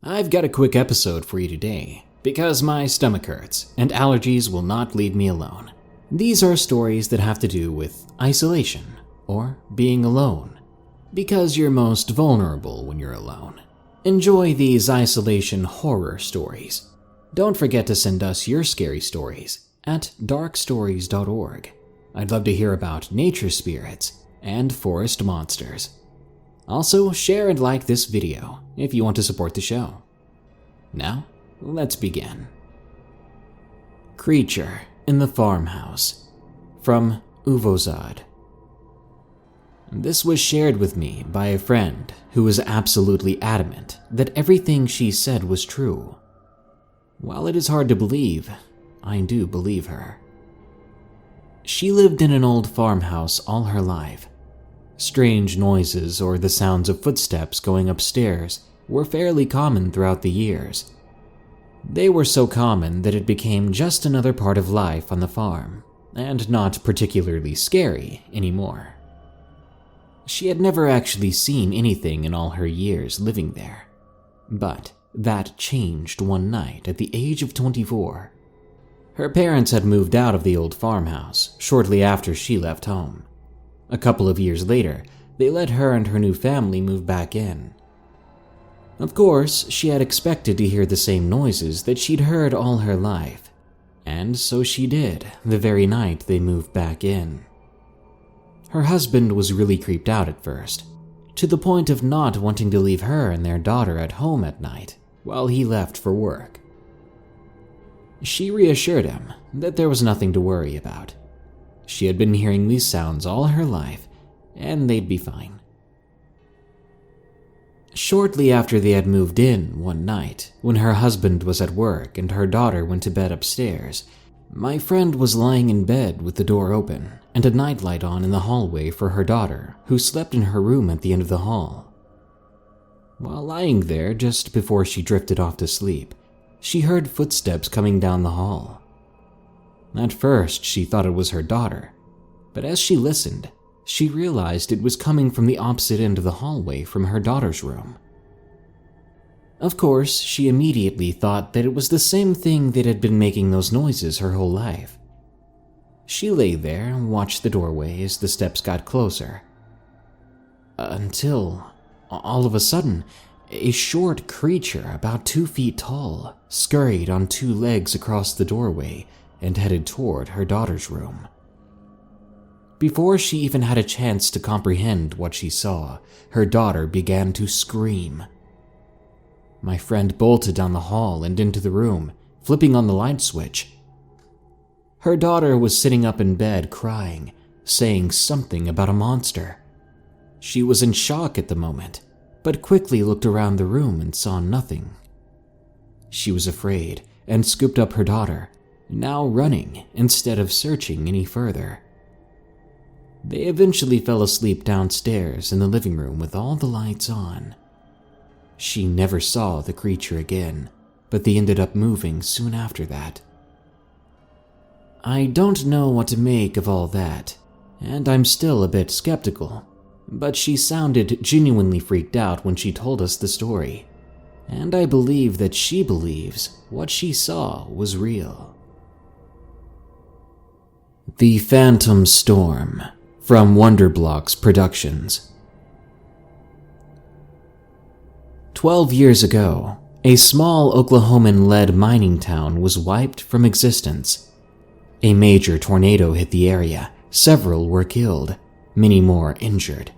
I've got a quick episode for you today, because my stomach hurts and allergies will not leave me alone. These are stories that have to do with isolation, or being alone, because you're most vulnerable when you're alone. Enjoy these isolation horror stories. Don't forget to send us your scary stories at darkstories.org. I'd love to hear about nature spirits and forest monsters. Also, share and like this video if you want to support the show. Now, let's begin. Creature in the Farmhouse, from Uvozod. This was shared with me by a friend who was absolutely adamant that everything she said was true. While it is hard to believe, I do believe her. She lived in an old farmhouse all her life. Strange noises or the sounds of footsteps going upstairs were fairly common throughout the years. They were so common that it became just another part of life on the farm, and not particularly scary anymore. She had never actually seen anything in all her years living there, but that changed one night at the age of 24. Her parents had moved out of the old farmhouse shortly after she left home. A couple of years later, they let her and her new family move back in. Of course, she had expected to hear the same noises that she'd heard all her life, and so she did the very night they moved back in. Her husband was really creeped out at first, to the point of not wanting to leave her and their daughter at home at night while he left for work. She reassured him that there was nothing to worry about. She had been hearing these sounds all her life, and they'd be fine. Shortly after they had moved in one night, when her husband was at work and her daughter went to bed upstairs, my friend was lying in bed with the door open and a nightlight on in the hallway for her daughter, who slept in her room at the end of the hall. While lying there just before she drifted off to sleep, she heard footsteps coming down the hall. At first, she thought it was her daughter, but as she listened, she realized it was coming from the opposite end of the hallway from her daughter's room. Of course, she immediately thought that it was the same thing that had been making those noises her whole life. She lay there and watched the doorway as the steps got closer. Until, all of a sudden, a short creature about 2 feet tall scurried on 2 legs across the doorway and headed toward her daughter's room. Before she even had a chance to comprehend what she saw, her daughter began to scream. My friend bolted down the hall and into the room, flipping on the light switch. Her daughter was sitting up in bed crying, saying something about a monster. She was in shock at the moment, but quickly looked around the room and saw nothing. She was afraid and scooped up her daughter, now running instead of searching any further. They eventually fell asleep downstairs in the living room with all the lights on. She never saw the creature again, but they ended up moving soon after that. I don't know what to make of all that, and I'm still a bit skeptical, but she sounded genuinely freaked out when she told us the story, and I believe that she believes what she saw was real. The Phantom Storm, from WonderBlox Productions. 12 years ago, a small Oklahoman-led mining town was wiped from existence. A major tornado hit the area. Several were killed, many more injured.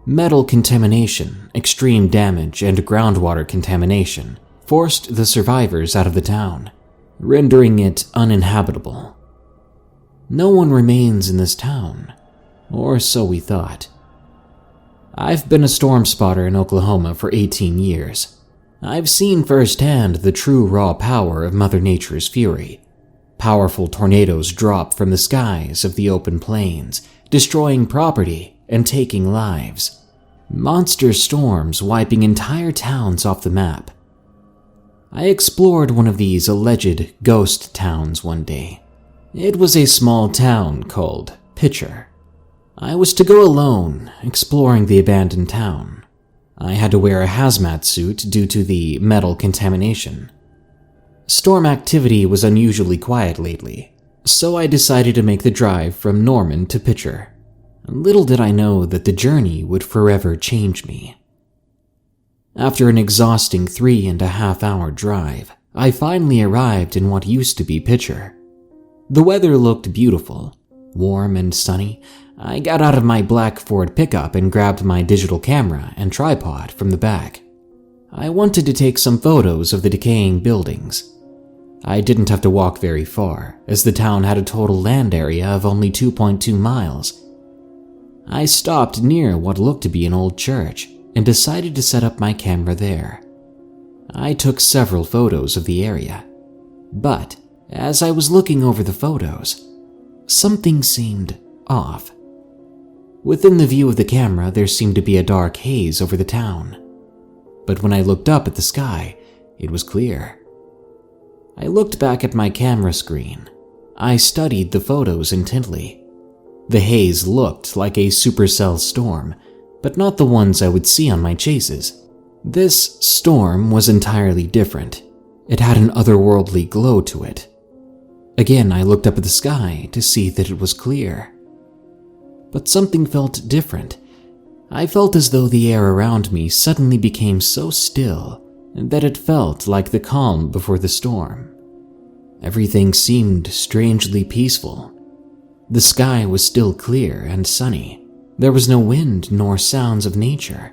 Metal contamination, extreme damage, and groundwater contamination forced the survivors out of the town, rendering it uninhabitable. No one remains in this town, or so we thought. I've been a storm spotter in Oklahoma for 18 years. I've seen firsthand the true raw power of Mother Nature's fury. Powerful tornadoes drop from the skies of the open plains, destroying property and taking lives. Monster storms wiping entire towns off the map. I explored one of these alleged ghost towns one day. It was a small town called Pitcher. I was to go alone, exploring the abandoned town. I had to wear a hazmat suit due to the metal contamination. Storm activity was unusually quiet lately, so I decided to make the drive from Norman to Pitcher. Little did I know that the journey would forever change me. After an exhausting 3.5-hour drive, I finally arrived in what used to be Pitcher. The weather looked beautiful, warm and sunny. I got out of my black Ford pickup and grabbed my digital camera and tripod from the back. I wanted to take some photos of the decaying buildings. I didn't have to walk very far, as the town had a total land area of only 2.2 miles. I stopped near what looked to be an old church and decided to set up my camera there. I took several photos of the area, but as I was looking over the photos, something seemed off. Within the view of the camera, there seemed to be a dark haze over the town, but when I looked up at the sky, it was clear. I looked back at my camera screen. I studied the photos intently. The haze looked like a supercell storm, but not the ones I would see on my chases. This storm was entirely different. It had an otherworldly glow to it. Again, I looked up at the sky to see that it was clear. But something felt different. I felt as though the air around me suddenly became so still that it felt like the calm before the storm. Everything seemed strangely peaceful. The sky was still clear and sunny. There was no wind nor sounds of nature.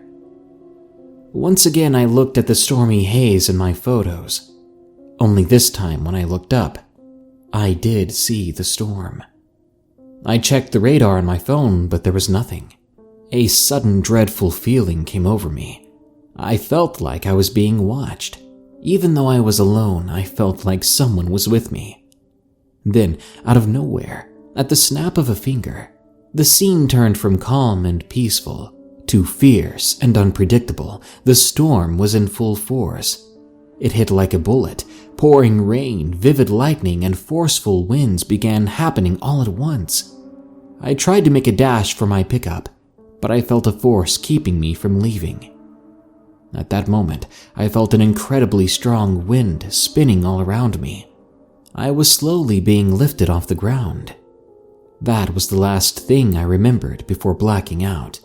Once again, I looked at the stormy haze in my photos. Only this time, when I looked up, I did see the storm. I checked the radar on my phone, but there was nothing. A sudden dreadful feeling came over me. I felt like I was being watched. Even though I was alone, I felt like someone was with me. Then, out of nowhere, at the snap of a finger, the scene turned from calm and peaceful to fierce and unpredictable. The storm was in full force. It hit like a bullet. Pouring rain, vivid lightning, and forceful winds began happening all at once. I tried to make a dash for my pickup, but I felt a force keeping me from leaving. At that moment, I felt an incredibly strong wind spinning all around me. I was slowly being lifted off the ground. That was the last thing I remembered before blacking out.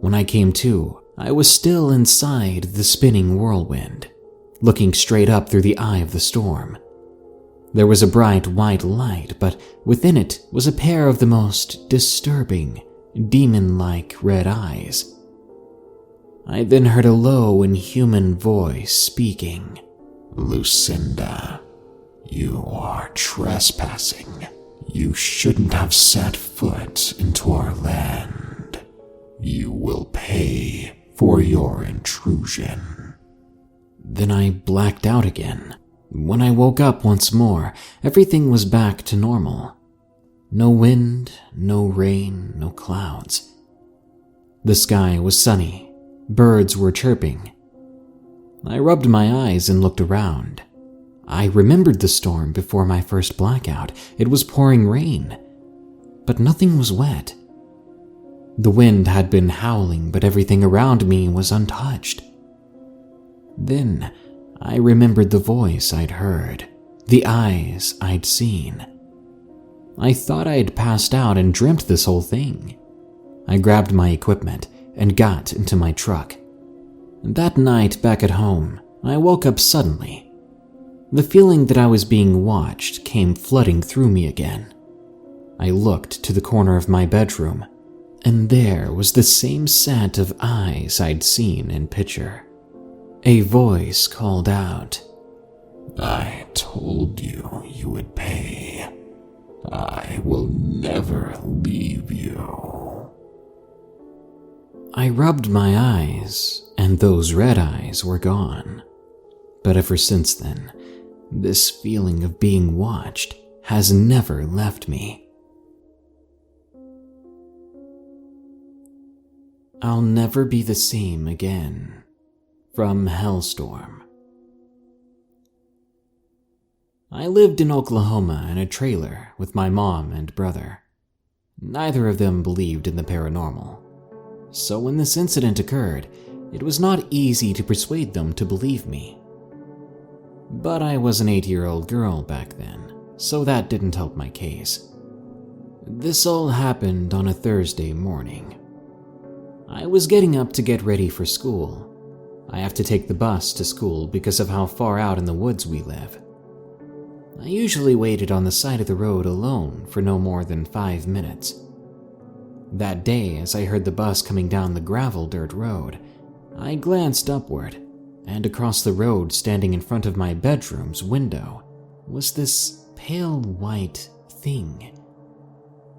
When I came to, I was still inside the spinning whirlwind, looking straight up through the eye of the storm. There was a bright white light, but within it was a pair of the most disturbing, demon-like red eyes. I then heard a low, inhuman voice speaking. "Lucinda, you are trespassing. You shouldn't have set foot into our land. You will pay for your intrusion." Then I blacked out again. When I woke up once more, everything was back to normal. No wind, no rain, no clouds. The sky was sunny. Birds were chirping. I rubbed my eyes and looked around. I remembered the storm before my first blackout. It was pouring rain, but nothing was wet. The wind had been howling, but everything around me was untouched. Then I remembered the voice I'd heard, the eyes I'd seen. I thought I had passed out and dreamt this whole thing. I grabbed my equipment and got into my truck. That night back at home, I woke up suddenly. The feeling that I was being watched came flooding through me again. I looked to the corner of my bedroom, and there was the same set of eyes I'd seen in Pitcher. A voice called out, "I told you you would pay. I will never leave you." I rubbed my eyes, and those red eyes were gone. But ever since then, this feeling of being watched has never left me. I'll never be the same again. From Hellstorm. I lived in Oklahoma in a trailer with my mom and brother. Neither of them believed in the paranormal. So when this incident occurred, it was not easy to persuade them to believe me. But I was an 8-year-old girl back then, so that didn't help my case. This all happened on a Thursday morning. I was getting up to get ready for school. I have to take the bus to school because of how far out in the woods we live. I usually waited on the side of the road alone for no more than 5 minutes. That day, as I heard the bus coming down the gravel dirt road, I glanced upward, and across the road, standing in front of my bedroom's window, was this pale white thing.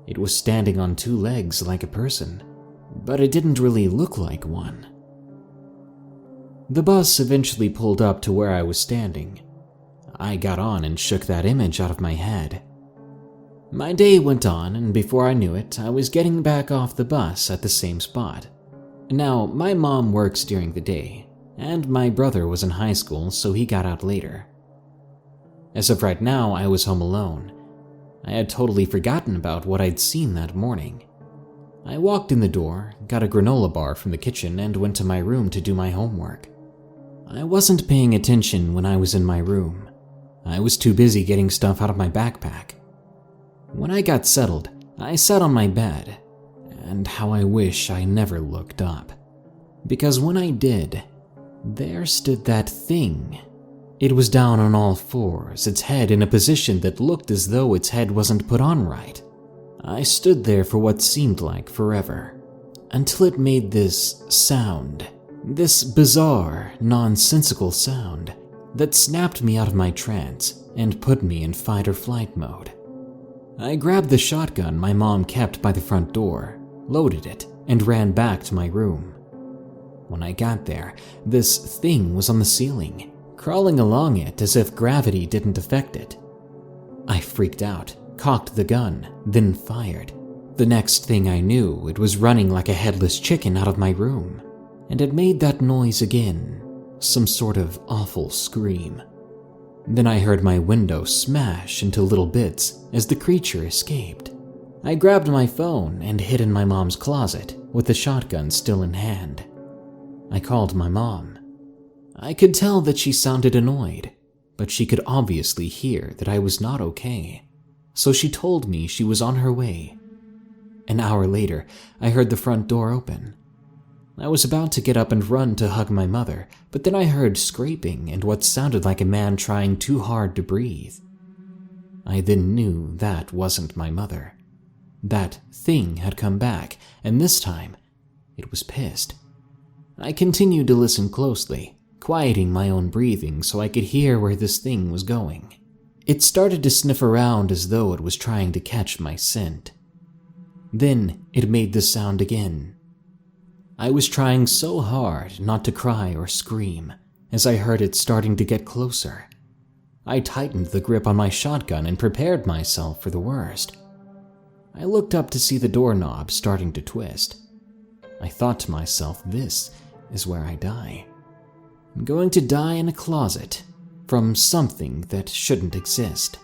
It was standing on 2 legs like a person, but it didn't really look like one. The bus eventually pulled up to where I was standing. I got on and shook that image out of my head. My day went on, and before I knew it, I was getting back off the bus at the same spot. Now, my mom works during the day, and my brother was in high school, so he got out later. As of right now, I was home alone. I had totally forgotten about what I'd seen that morning. I walked in the door, got a granola bar from the kitchen, and went to my room to do my homework. I wasn't paying attention when I was in my room. I was too busy getting stuff out of my backpack. When I got settled, I sat on my bed, and how I wish I never looked up. Because when I did, there stood that thing. It was down on all fours, its head in a position that looked as though its head wasn't put on right. I stood there for what seemed like forever, until it made this sound, this bizarre, nonsensical sound that snapped me out of my trance and put me in fight or flight mode. I grabbed the shotgun my mom kept by the front door, loaded it, and ran back to my room. When I got there, this thing was on the ceiling, crawling along it as if gravity didn't affect it. I freaked out, cocked the gun, then fired. The next thing I knew, it was running like a headless chicken out of my room, and it made that noise again, some sort of awful scream. Then I heard my window smash into little bits as the creature escaped. I grabbed my phone and hid in my mom's closet with the shotgun still in hand. I called my mom. I could tell that she sounded annoyed, but she could obviously hear that I was not okay, so she told me she was on her way. An hour later, I heard the front door open. I was about to get up and run to hug my mother, but then I heard scraping and what sounded like a man trying too hard to breathe. I then knew that wasn't my mother. That thing had come back, and this time, it was pissed. I continued to listen closely, quieting my own breathing so I could hear where this thing was going. It started to sniff around as though it was trying to catch my scent. Then it made the sound again. I was trying so hard not to cry or scream as I heard it starting to get closer. I tightened the grip on my shotgun and prepared myself for the worst. I looked up to see the doorknob starting to twist. I thought to myself, this is where I die. I'm going to die in a closet from something that shouldn't exist.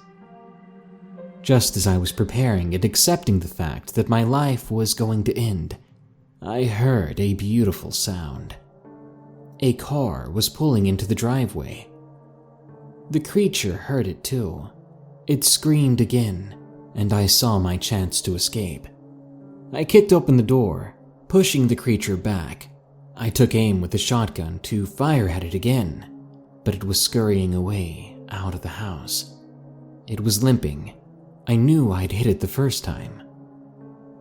Just as I was preparing and accepting the fact that my life was going to end, I heard a beautiful sound. A car was pulling into the driveway. The creature heard it too. It screamed again, and I saw my chance to escape. I kicked open the door, pushing the creature back. I took aim with the shotgun to fire at it again, but it was scurrying away out of the house. It was limping. I knew I'd hit it the first time.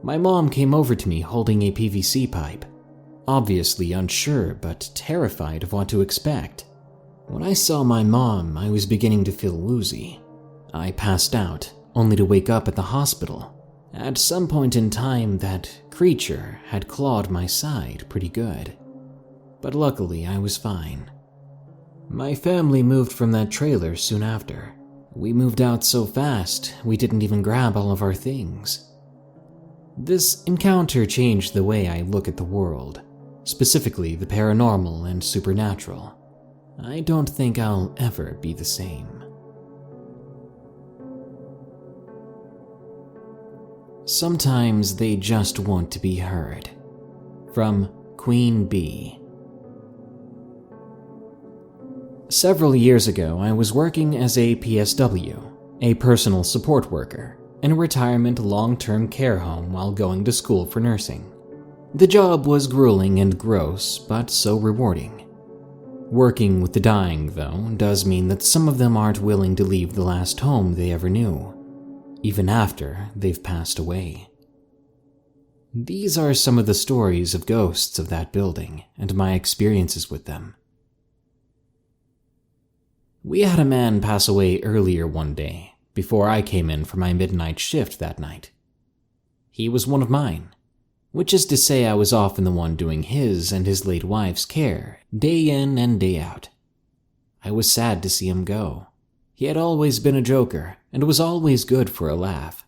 My mom came over to me holding a PVC pipe, obviously unsure but terrified of what to expect. When I saw my mom, I was beginning to feel woozy. I passed out, only to wake up at the hospital. At some point in time, that creature had clawed my side pretty good. But luckily, I was fine. My family moved from that trailer soon after. We moved out so fast, we didn't even grab all of our things. This encounter changed the way I look at the world, specifically the paranormal and supernatural. I don't think I'll ever be the same. Sometimes they just want to be heard. From QueenBee. Several years ago, I was working as a PSW, a personal support worker, in a retirement long-term care home while going to school for nursing. The job was grueling and gross, but so rewarding. Working with the dying, though, does mean that some of them aren't willing to leave the last home they ever knew, even after they've passed away. These are some of the stories of ghosts of that building and my experiences with them. We had a man pass away earlier one day, before I came in for my midnight shift that night. He was one of mine, which is to say I was often the one doing his and his late wife's care, day in and day out. I was sad to see him go. He had always been a joker, and was always good for a laugh.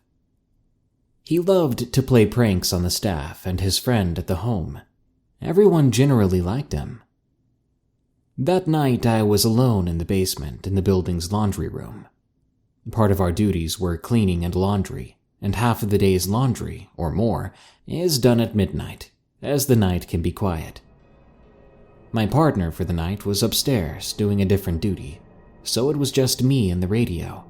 He loved to play pranks on the staff and his friend at the home. Everyone generally liked him. That night I was alone in the basement in the building's laundry room. Part of our duties were cleaning and laundry, and half of the day's laundry, or more, is done at midnight, as the night can be quiet. My partner for the night was upstairs doing a different duty, so it was just me and the radio.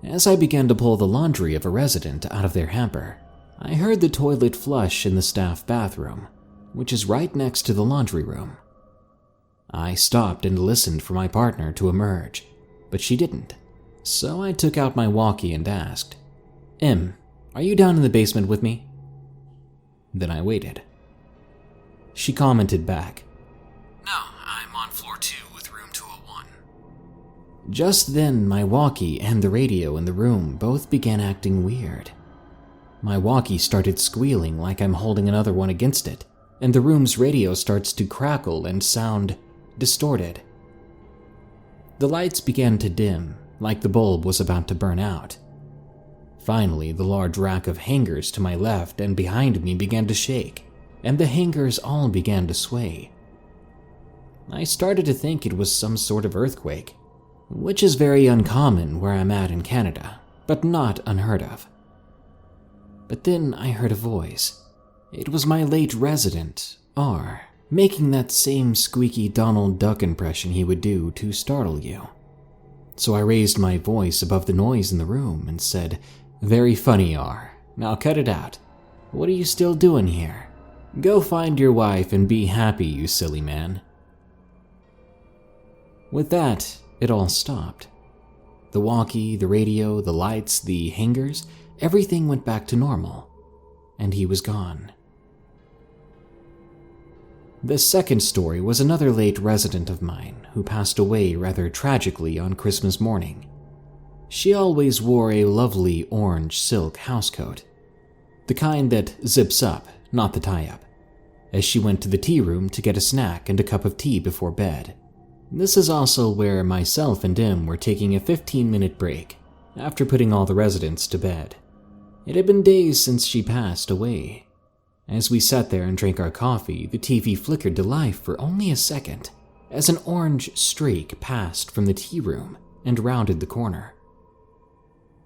As I began to pull the laundry of a resident out of their hamper, I heard the toilet flush in the staff bathroom, which is right next to the laundry room. I stopped and listened for my partner to emerge, but she didn't, so I took out my walkie and asked, "Are you down in the basement with me?" Then I waited. She commented back, "No, I'm on floor 2 with room 201. Just then, my walkie and the radio in the room both began acting weird. My walkie started squealing like I'm holding another one against it, and the room's radio starts to crackle and sound distorted. The lights began to dim, like the bulb was about to burn out. Finally, the large rack of hangers to my left and behind me began to shake, and the hangers all began to sway. I started to think it was some sort of earthquake, which is very uncommon where I'm at in Canada, but not unheard of. But then I heard a voice. It was my late resident, R, making that same squeaky Donald Duck impression he would do to startle you. So I raised my voice above the noise in the room and said, "Very funny, R. Now cut it out. What are you still doing here? Go find your wife and be happy, you silly man." With that, it all stopped. The walkie, the radio, the lights, the hangers, everything went back to normal, and he was gone. The second story was another late resident of mine who passed away rather tragically on Christmas morning. She always wore a lovely orange silk housecoat, the kind that zips up, not the tie-up, as she went to the tea room to get a snack and a cup of tea before bed. This is also where myself and Im were taking a 15-minute break after putting all the residents to bed. It had been days since she passed away. As we sat there and drank our coffee, the TV flickered to life for only a second as an orange streak passed from the tea room and rounded the corner.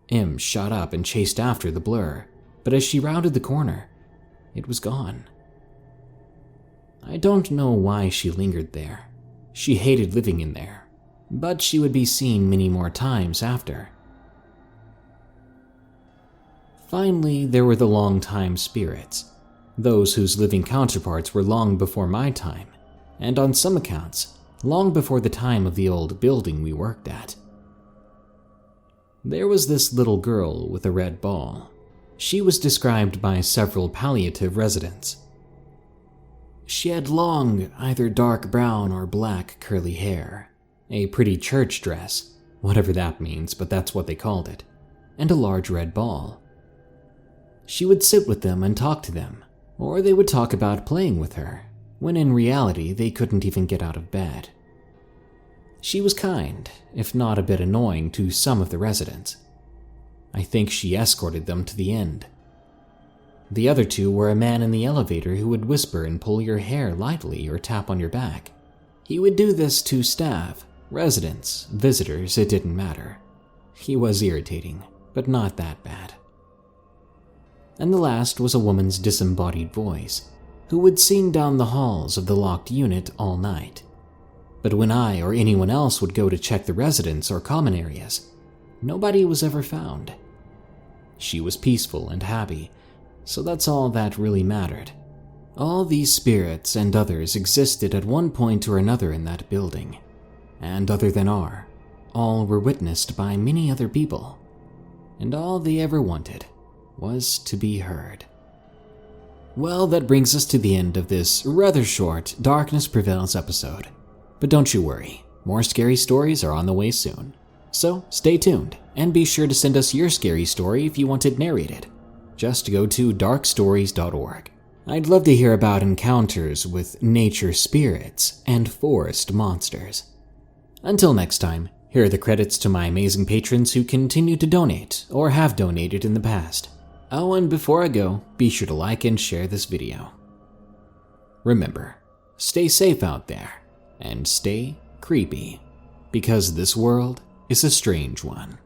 Im shot up and chased after the blur, but as she rounded the corner, it was gone. I don't know why she lingered there. She hated living in there, but she would be seen many more times after. Finally, there were the long-time spirits, those whose living counterparts were long before my time, and on some accounts, long before the time of the old building we worked at. There was this little girl with a red ball. She was described by several palliative residents. She had long, either dark brown or black curly hair, a pretty church dress, whatever that means, but that's what they called it, and a large red ball. She would sit with them and talk to them, or they would talk about playing with her, when in reality they couldn't even get out of bed. She was kind, if not a bit annoying to some of the residents. I think she escorted them to the end. The other two were a man in the elevator who would whisper and pull your hair lightly or tap on your back. He would do this to staff, residents, visitors, it didn't matter. He was irritating, but not that bad. And the last was a woman's disembodied voice, who would sing down the halls of the locked unit all night. But when I or anyone else would go to check the residence or common areas, nobody was ever found. She was peaceful and happy, so that's all that really mattered. All these spirits and others existed at one point or another in that building, and other than all were witnessed by many other people, and all they ever wanted was to be heard. Well, that brings us to the end of this rather short Darkness Prevails episode. But don't you worry, more scary stories are on the way soon. So stay tuned, and be sure to send us your scary story if you want it narrated. Just go to darkstories.org. I'd love to hear about encounters with nature spirits and forest monsters. Until next time, here are the credits to my amazing patrons who continue to donate or have donated in the past. Oh, and before I go, be sure to like and share this video. Remember, stay safe out there, and stay creepy, because this world is a strange one.